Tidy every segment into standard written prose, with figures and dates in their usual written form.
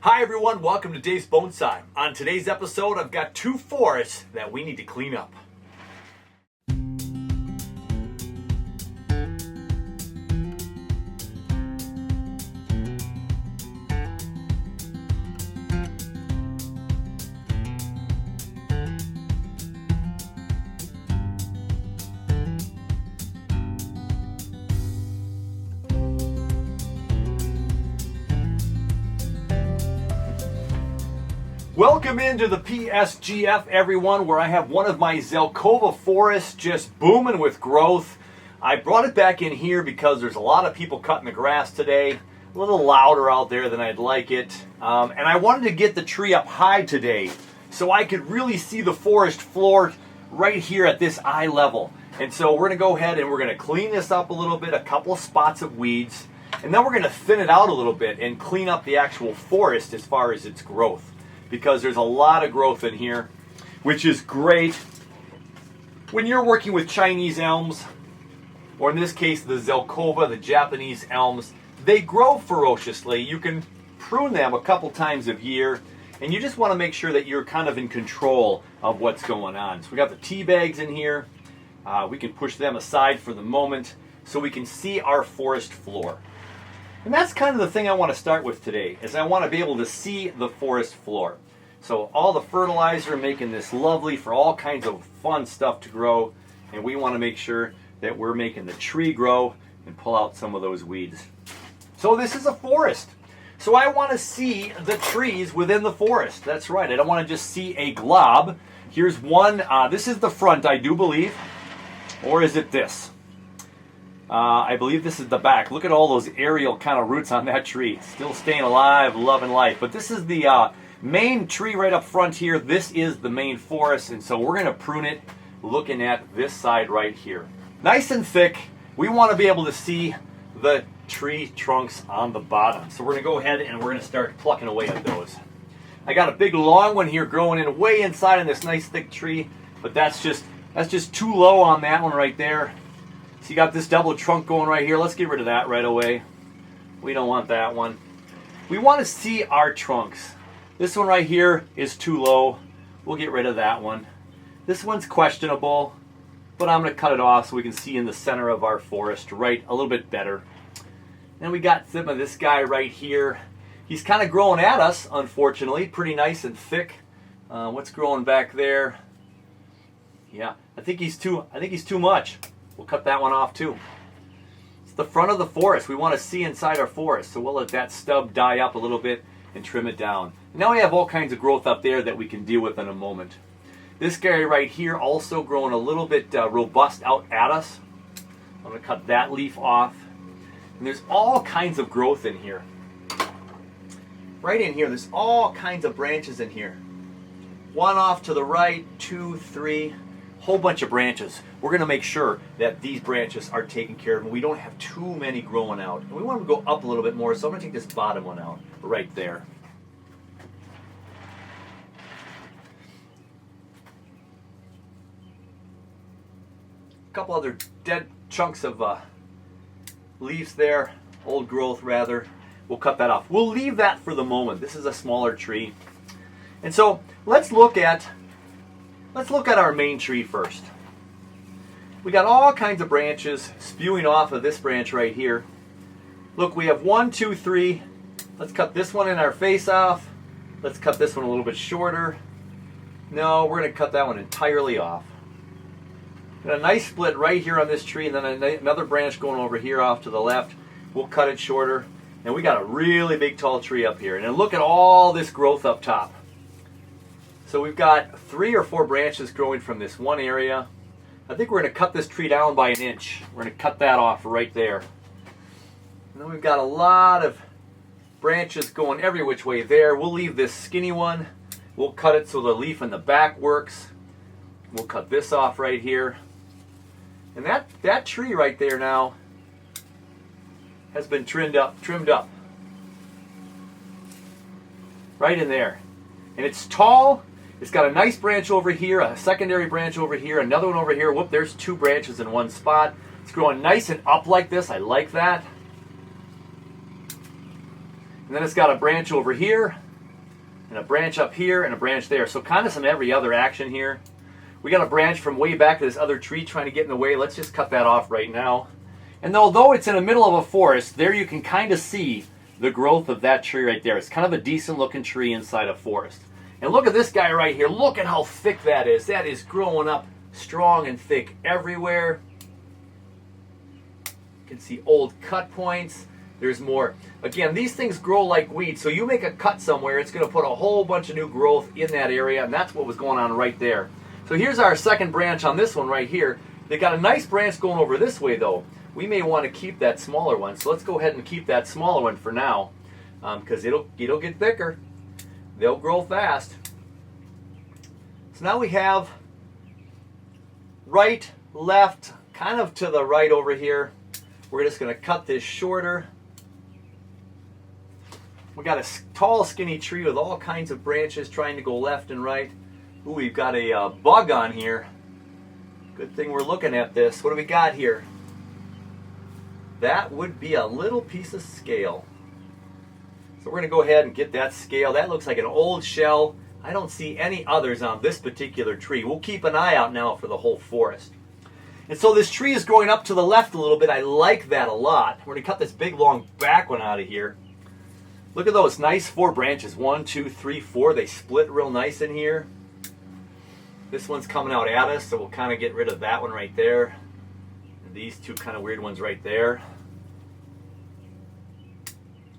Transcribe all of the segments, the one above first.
Hi everyone, welcome to Dave's Bonsai. On today's episode, I've got two forests that we need to clean up. Welcome into the PSGF, everyone, where I have one of my Zelkova forests just booming with growth. I brought it back in here because there's a lot of people cutting the grass today. A little louder out there than I'd like it. And I wanted to get the tree up high today so I could really see the forest floor right here at this eye level. And so we're going to go ahead and we're going to clean this up a little bit, a couple of spots of weeds. And then we're going to thin it out a little bit and clean up the actual forest as far as its growth, because there's a lot of growth in here, which is great. When you're working with Chinese elms, or in this case the Zelkova, the Japanese elms, they grow ferociously. You can prune them a couple times a year, and you just want to make sure that you're kind of in control of what's going on. So we got the tea bags in here. We can push them aside for the moment so we can see our forest floor. And that's kind of the thing I want to start with today, is I want to be able to see the forest floor. So all the fertilizer making this lovely for all kinds of fun stuff to grow, and we want to make sure that we're making the tree grow and pull out some of those weeds. So this is a forest. So I want to see the trees within the forest. That's right. I don't want to just see a glob. Here's one. This is the front, I do believe. Or is it this? I believe this is the back. Look at all those aerial kind of roots on that tree. Still staying alive, loving life. But this is the main tree right up front here. This is the main forest, and so we're going to prune it looking at this side right here. Nice and thick. We want to be able to see the tree trunks on the bottom. So we're going to go ahead and we're going to start plucking away at those. I got a big long one here growing in way inside in this nice thick tree, but that's just too low on that one right there. So you got this double trunk going right here. Let's get rid of that right away. We don't want that one. We want to see our trunks. This one right here is too low. We'll get rid of that one. This one's questionable, but I'm going to cut it off so we can see in the center of our forest right a little bit better. Then we got some of this guy right here. He's kind of growing at us, unfortunately. Pretty nice and thick. What's growing back there? Yeah, I think he's too much. We'll cut that one off too. It's the front of the forest. We want to see inside our forest, so we'll let that stub die up a little bit and trim it down. And now we have all kinds of growth up there that we can deal with in a moment. This guy right here also growing a little bit robust out at us. I'm going to cut that leaf off. And there's all kinds of growth in here. Right in here, there's all kinds of branches in here. One off to the right, 2, 3. Whole bunch of branches. We're going to make sure that these branches are taken care of and we don't have too many growing out. And we want them to go up a little bit more, so I'm going to take this bottom one out right there. A couple other dead chunks of leaves there, old growth rather. We'll cut that off. We'll leave that for the moment. This is a smaller tree. And so let's look at our main tree first. We got all kinds of branches spewing off of this branch right here. Look, we have 1, 2, 3. Let's cut this one in our face off. Let's cut this one a little bit shorter. No, we're going to cut that one entirely off. Got a nice split right here on this tree, and then another branch going over here off to the left. We'll cut it shorter. And we got a really big tall tree up here. And then look at all this growth up top. So we've got 3 or 4 branches growing from this one area. I think we're going to cut this tree down by 1 inch. We're going to cut that off right there. And then we've got a lot of branches going every which way there. We'll leave this skinny one. We'll cut it so the leaf in the back works. We'll cut this off right here. And that tree right there now has been trimmed up. Right in there. And it's tall. It's got a nice branch over here, a secondary branch over here, another one over here. Whoop, there's 2 branches in one spot. It's growing nice and up like this. I like that. And then it's got a branch over here. and a branch up here and a branch there. So kind of some every other action here. We got a branch from way back to this other tree trying to get in the way. Let's just cut that off right now. And although it's in the middle of a forest, there you can kind of see the growth of that tree right there. It's kind of a decent looking tree inside a forest. And look at this guy right here. Look at how thick that is. That is growing up strong and thick everywhere. You can see old cut points. There's more. Again, these things grow like weeds. So you make a cut somewhere, it's going to put a whole bunch of new growth in that area. And that's what was going on right there. So here's our second branch on this one right here. They got a nice branch going over this way though. We may want to keep that smaller one. So let's go ahead and keep that smaller one for now, because it'll get thicker. They'll grow fast. So now we have right, left, kind of to the right over here. We're just going to cut this shorter. We got a tall, skinny tree with all kinds of branches trying to go left and right. Ooh, we've got a bug on here. Good thing we're looking at this. What do we got here? That would be a little piece of scale. So we're going to go ahead and get that scale. That looks like an old shell. I don't see any others on this particular tree. We'll keep an eye out now for the whole forest. And so this tree is growing up to the left a little bit. I like that a lot. We're going to cut this big long back one out of here. Look at those nice 4 branches. 1, 2, 3, 4. They split real nice in here. This one's coming out at us, so we'll kind of get rid of that one right there. And these 2 kind of weird ones right there.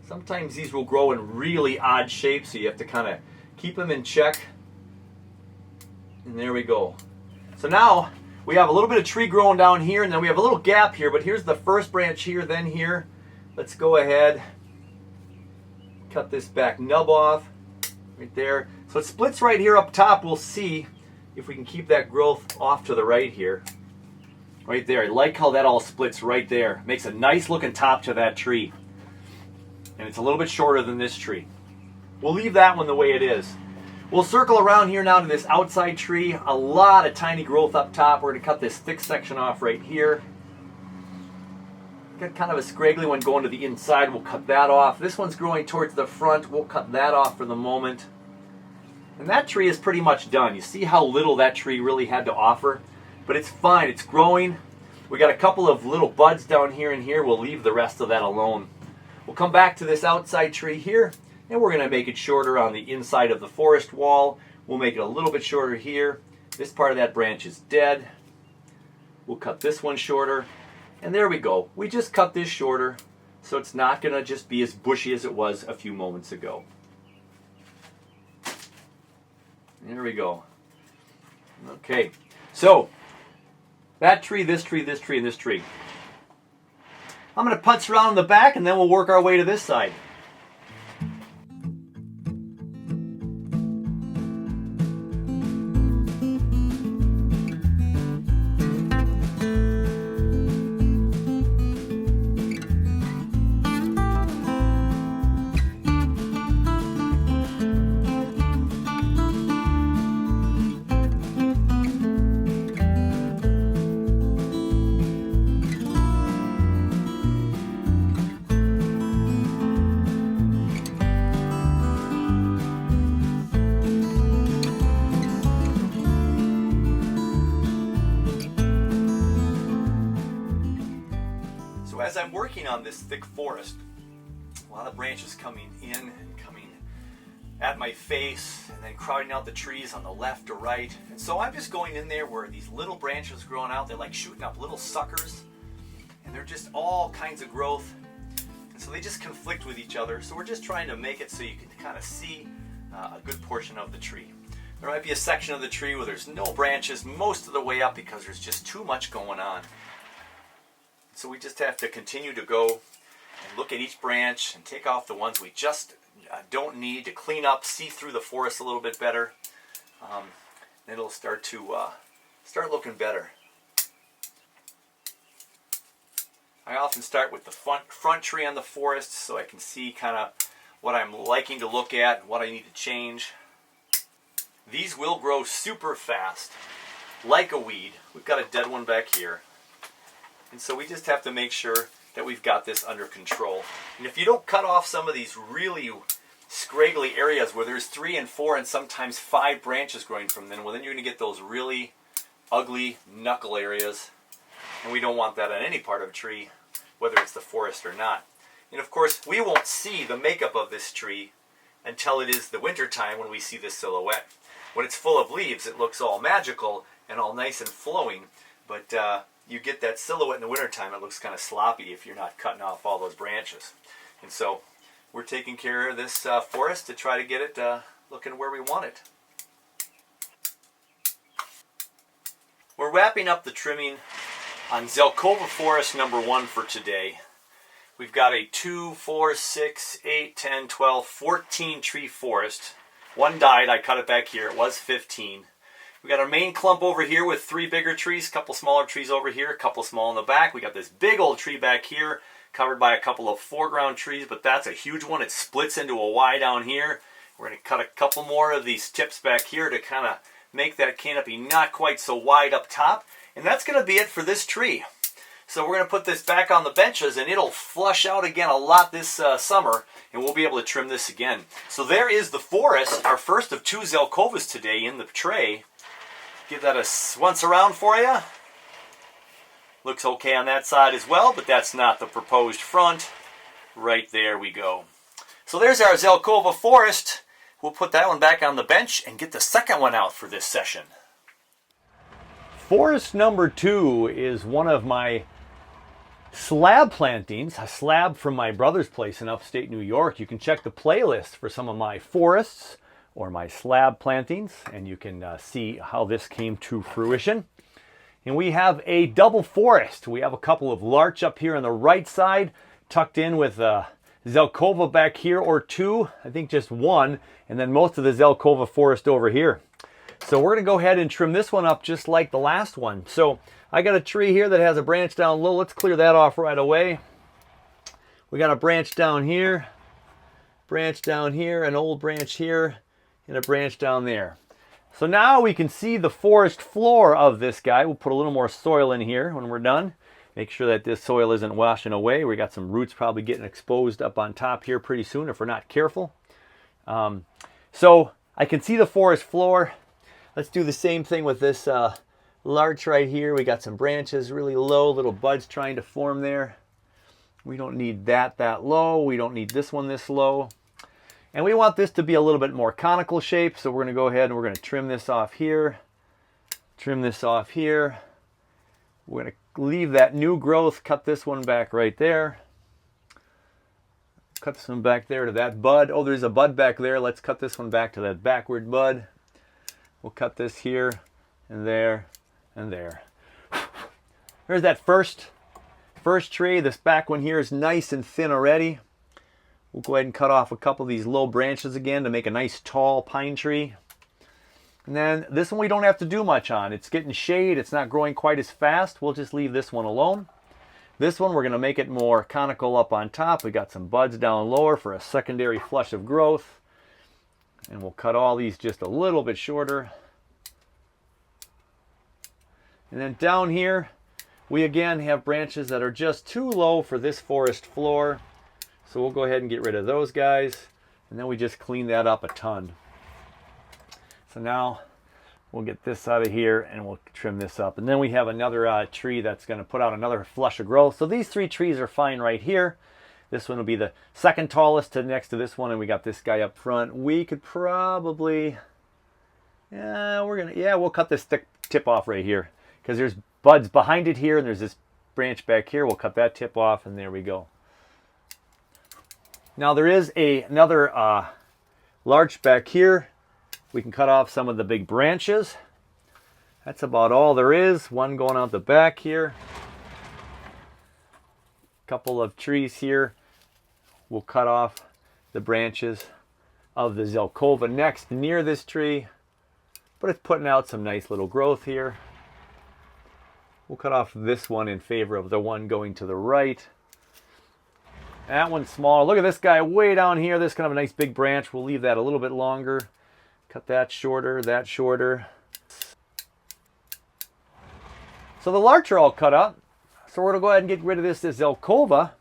Sometimes these will grow in really odd shapes, so you have to kind of keep them in check. And there we go. So now we have a little bit of tree growing down here, and then we have a little gap here, but here's the first branch here, then here. Let's go ahead, cut this back nub off right there. So it splits right here up top. We'll see if we can keep that growth off to the right here. Right there. I like how that all splits right there. Makes a nice looking top to that tree. And it's a little bit shorter than this tree. We'll leave that one the way it is. We'll circle around here now to this outside tree. A lot of tiny growth up top. We're going to cut this thick section off right here. Got kind of a scraggly one going to the inside. We'll cut that off. This one's growing towards the front. We'll cut that off for the moment. And that tree is pretty much done. You see how little that tree really had to offer? But it's fine. It's growing. We got a couple of little buds down here and here. We'll leave the rest of that alone. We'll come back to this outside tree here, and we're going to make it shorter on the inside of the forest wall. We'll make it a little bit shorter here. This part of that branch is dead. We'll cut this one shorter. And there we go. We just cut this shorter, so it's not going to just be as bushy as it was a few moments ago. There we go. Okay, so that tree, this tree, this tree, and this tree. I'm going to putz around the back, and then we'll work our way to this side. As I'm working on this thick forest, a lot of branches coming in and coming at my face and then crowding out the trees on the left or right. And so I'm just going in there where these little branches growing out, they're like shooting up little suckers, and they're just all kinds of growth. And so they just conflict with each other. So we're just trying to make it so you can kind of see a good portion of the tree. There might be a section of the tree where there's no branches most of the way up because there's just too much going on. So we just have to continue to go and look at each branch and take off the ones we just don't need to clean up, see through the forest a little bit better. Then it'll start looking better. I often start with the front tree on the forest so I can see kind of what I'm liking to look at and what I need to change. These will grow super fast, like a weed. We've got a dead one back here. And so we just have to make sure that we've got this under control. And if you don't cut off some of these really scraggly areas where there's 3 and 4 and sometimes 5 branches growing from them, well, then you're going to get those really ugly knuckle areas, and we don't want that on any part of a tree, whether it's the forest or not. And of course, we won't see the makeup of this tree until it is the winter time when we see this silhouette. When it's full of leaves, it looks all magical and all nice and flowing, but you get that silhouette in the wintertime, it looks kind of sloppy if you're not cutting off all those branches. And so we're taking care of this forest to try to get it looking where we want it. We're wrapping up the trimming on Zelkova Forest number 1 for today. We've got a 2, 4, 6, 8, 10, 12, 14 tree forest. One died, I cut it back here, it was 15. We got our main clump over here with 3 bigger trees, a couple smaller trees over here, a couple small in the back. We got this big old tree back here, covered by a couple of foreground trees, but that's a huge one. It splits into a Y down here. We're going to cut a couple more of these tips back here to kind of make that canopy not quite so wide up top. And that's going to be it for this tree. So we're going to put this back on the benches, and it'll flush out again a lot this summer, and we'll be able to trim this again. So there is the forest, our first of 2 Zelkovas today in the tray. Give that a once around for you. Looks okay on that side as well, but that's not the proposed front. Right there we go. So there's our Zelkova forest. We'll put that one back on the bench and get the second one out for this session. Forest number 2 is one of my slab plantings, a slab from my brother's place in upstate New York. You can check the playlist for some of my forests or my slab plantings, and you can see how this came to fruition. And we have a double forest. We have a couple of larch up here on the right side, tucked in with Zelkova back here, or 2, I think just 1, and then most of the Zelkova forest over here. So we're going to go ahead and trim this one up just like the last one. So I got a tree here that has a branch down low. Let's clear that off right away. We got a branch down here, an old branch here, and a branch down there. So now we can see the forest floor of this guy. We'll put a little more soil in here when we're done. Make sure that this soil isn't washing away. We got some roots probably getting exposed up on top here pretty soon if we're not careful. So I can see the forest floor. Let's do the same thing with this larch right here. We got some branches really low, little buds trying to form there. We don't need that low. We don't need this one this low. And we want this to be a little bit more conical shape, so we're going to go ahead and we're going to trim this off here. Trim this off here. We're going to leave that new growth, cut this one back right there. Cut this one back there to that bud. Oh, there's a bud back there. Let's cut this one back to that backward bud. We'll cut this here and there and there. There's that first tree. This back one here is nice and thin already. We'll go ahead and cut off a couple of these low branches again to make a nice tall pine tree. And then this one we don't have to do much on. It's getting shade. It's not growing quite as fast. We'll just leave this one alone. This one we're going to make it more conical up on top. We got some buds down lower for a secondary flush of growth. And we'll cut all these just a little bit shorter. And then down here, we again have branches that are just too low for this forest floor. So we'll go ahead and get rid of those guys. And then we just clean that up a ton. So now we'll get this out of here and we'll trim this up. And then we have another tree that's going to put out another flush of growth. So these 3 trees are fine right here. This one will be the second tallest next to this one, and we got this guy up front. We could probably, we'll cut this thick tip off right here because there's buds behind it here, and there's this branch back here. We'll cut that tip off, and there we go. Now there is another larch back here. We can cut off some of the big branches. That's about all there is. One going out the back here. Couple of trees here. We'll cut off the branches of the Zelkova next near this tree, but it's putting out some nice little growth here. We'll cut off this one in favor of the one going to the right. That one's small. Look at this guy way down here. This kind of a nice big branch. We'll leave that a little bit longer. Cut that shorter, that shorter. So the larch are all cut up. So we're going to go ahead and get rid of this Zelkova.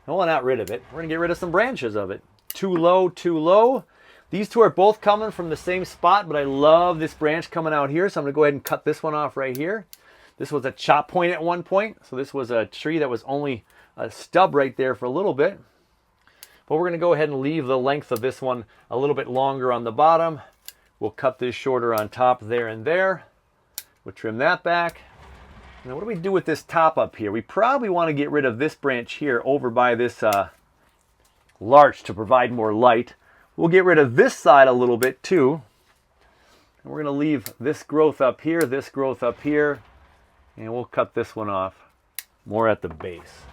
No, well, not rid of it. We're going to get rid of some branches of it. too low, too low. These two are both coming from the same spot, but I love this branch coming out here, so I'm going to go ahead and cut this one off right here. This was a chop point at one point, so this was a tree that was only a stub right there for a little bit. But we're going to go ahead and leave the length of this one a little bit longer on the bottom. We'll cut this shorter on top there and there. We'll trim that back. Now what do we do with this top up here? We probably want to get rid of this branch here over by this larch to provide more light. We'll get rid of this side a little bit too. And we're going to leave this growth up here, and we'll cut this one off more at the base.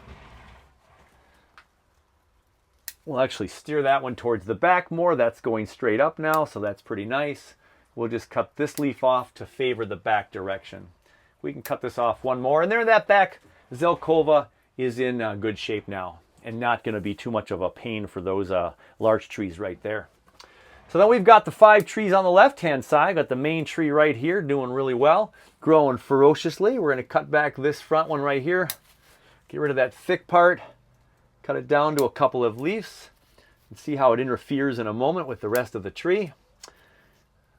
We'll actually steer that one towards the back more. That's going straight up now, so that's pretty nice. We'll just cut this leaf off to favor the back direction. We can cut this off one more, and there that back Zelkova is in good shape now and not going to be too much of a pain for those large trees right there. So then we've got the 5 trees on the left-hand side. Got the main tree right here doing really well, growing ferociously. We're going to cut back this front one right here, get rid of that thick part, cut it down to a couple of leaves, and see how it interferes in a moment with the rest of the tree.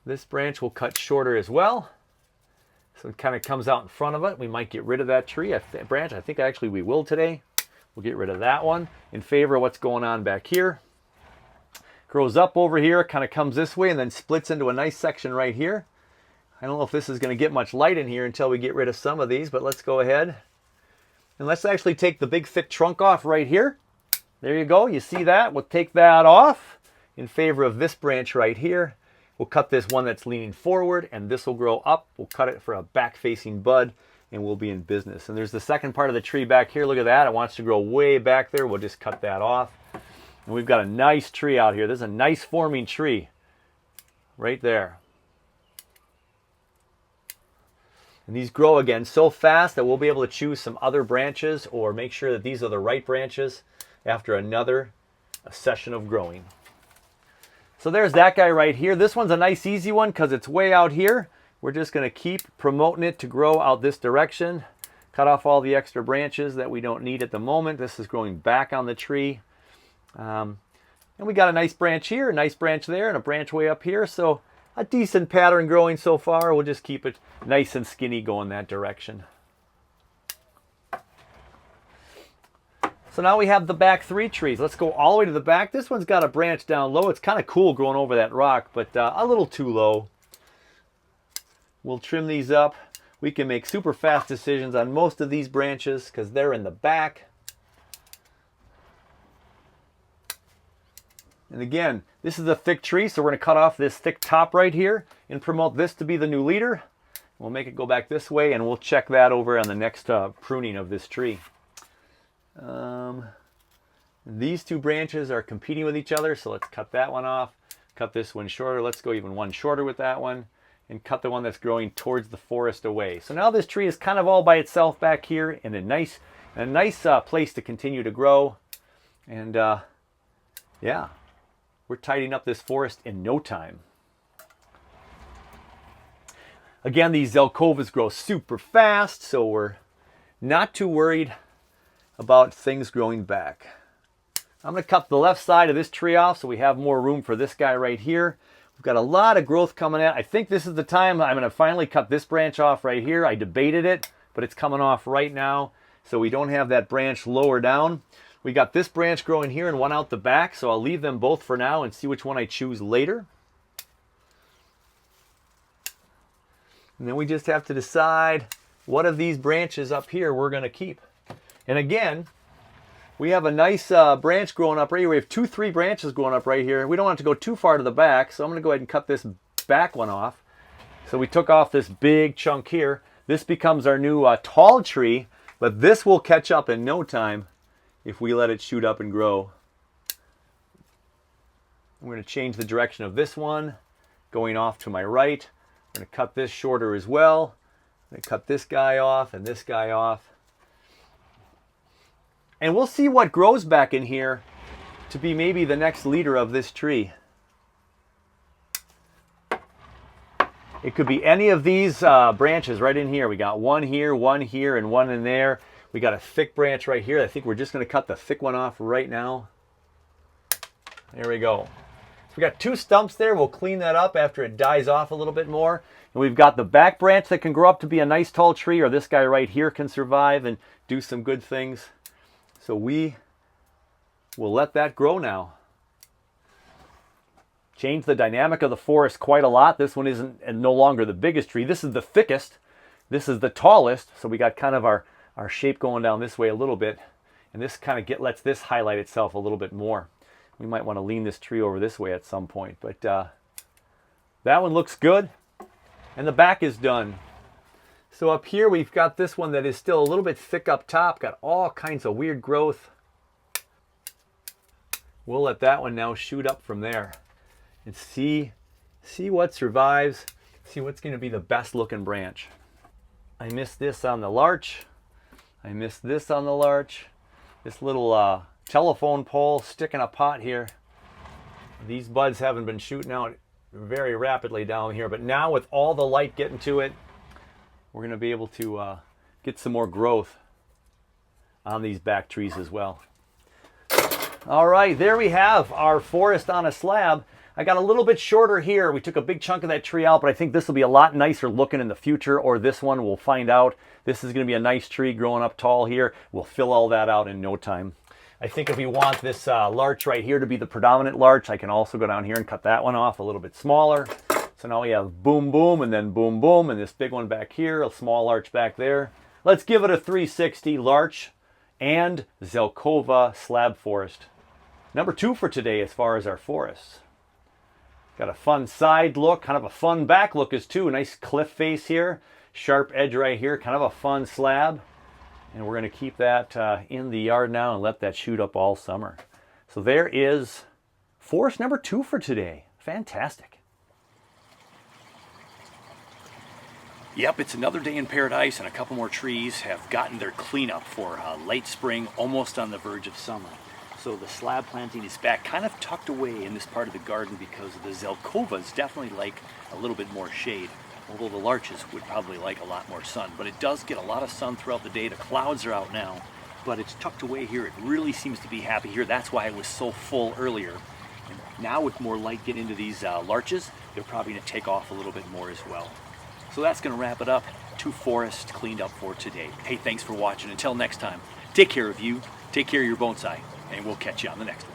This branch will cut shorter as well. So it kind of comes out in front of it. We might get rid of that branch. I think actually we will today. We'll get rid of that one in favor of what's going on back here. Grows up over here, kind of comes this way, and then splits into a nice section right here. I don't know if this is going to get much light in here until we get rid of some of these, but let's go ahead. And let's actually take the big thick trunk off right here. There you go. You see that? We'll take that off in favor of this branch right here. We'll cut this one that's leaning forward, and this will grow up. We'll cut it for a back-facing bud, and we'll be in business. And there's the second part of the tree back here. Look at that. It wants to grow way back there. We'll just cut that off. And we've got a nice tree out here. This is a nice forming tree right there. And these grow again so fast that we'll be able to choose some other branches or make sure that these are the right branches after another session of growing. So there's that guy right here. This one's a nice easy one because it's way out here. We're just going to keep promoting it to grow out this direction. Cut off all the extra branches that we don't need at the moment. This is growing back on the tree. And we got a nice branch here, a nice branch there, and a branch way up here. So a decent pattern growing so far. We'll just keep it nice and skinny going that direction. So now we have the back 3 trees. Let's go all the way to the back. This one's got a branch down low. It's kind of cool growing over that rock, but a little too low. We'll trim these up. We can make super fast decisions on most of these branches because they're in the back. And again, this is a thick tree, so we're going to cut off this thick top right here and promote this to be the new leader. We'll make it go back this way, and we'll check that over on the next pruning of this tree. These 2 branches are competing with each other, so let's cut that one off. Cut this one shorter. Let's go even one shorter with that one, and cut the one that's growing towards the forest away. So now this tree is kind of all by itself back here in a nice place to continue to grow. And yeah, we're tidying up this forest in no time. Again, these Zelkovas grow super fast, so we're not too worried about things growing back. I'm going to cut the left side of this tree off so we have more room for this guy right here. We've got a lot of growth coming in. I think this is the time I'm going to finally cut this branch off right here. I debated it, but it's coming off right now, so we don't have that branch lower down. We got this branch growing here and one out the back, so I'll leave them both for now and see which one I choose later. And then we just have to decide what of these branches up here we're going to keep. And again, we have a nice branch growing up right here. We have 3 branches growing up right here. We don't want it to go too far to the back, so I'm going to go ahead and cut this back one off. So we took off this big chunk here. This becomes our new tall tree, but this will catch up in no time if we let it shoot up and grow. I'm going to change the direction of this one, going off to my right. I'm going to cut this shorter as well. I'm going to cut this guy off and this guy off. And we'll see what grows back in here to be maybe the next leader of this tree. It could be any of these branches right in here. We got one here, and one in there. We got a thick branch right here. I think we're just going to cut the thick one off right now. There we go. So we got 2 stumps there. We'll clean that up after it dies off a little bit more. And we've got the back branch that can grow up to be a nice tall tree, or this guy right here can survive and do some good things. So we will let that grow now. Change the dynamic of the forest quite a lot. This one isn't no longer the biggest tree. This is the thickest. This is the tallest. So we got kind of our shape going down this way a little bit. And this kind of lets this highlight itself a little bit more. We might want to lean this tree over this way at some point. But that one looks good. And the back is done. So up here we've got this one that is still a little bit thick up top. Got all kinds of weird growth. We'll let that one now shoot up from there. And see what survives. See what's going to be the best looking branch. I missed this on the larch. I missed this on the larch. This little telephone pole sticking a pot here. These buds haven't been shooting out very rapidly down here, but now with all the light getting to it, we're going to be able to get some more growth on these back trees as well. All right, there we have our forest on a slab. I got a little bit shorter here. We took a big chunk of that tree out, but I think this will be a lot nicer looking in the future, or this one, we'll find out. This is going to be a nice tree growing up tall here. We'll fill all that out in no time. I think if we want this larch right here to be the predominant larch, I can also go down here and cut that one off a little bit smaller. So now we have boom, boom, and then boom, boom, and this big one back here, a small larch back there. Let's give it a 360 larch and Zelkova slab forest. Number 2 for today as far as our forests. Got a fun side look, kind of a fun back look as too. A nice cliff face here, sharp edge right here, kind of a fun slab. And we're going to keep that in the yard now and let that shoot up all summer. So there is forest number 2 for today. Fantastic. Yep, it's another day in paradise, and a couple more trees have gotten their cleanup for late spring, almost on the verge of summer. So the slab planting is back, kind of tucked away in this part of the garden because the Zelkovas definitely like a little bit more shade, although the larches would probably like a lot more sun. But it does get a lot of sun throughout the day. The clouds are out now, but it's tucked away here. It really seems to be happy here. That's why it was so full earlier. And now with more light getting into these larches, they're probably going to take off a little bit more as well. So that's going to wrap it up. 2 forests cleaned up for today. Hey, thanks for watching. Until next time, take care of you, take care of your bonsai, and we'll catch you on the next one.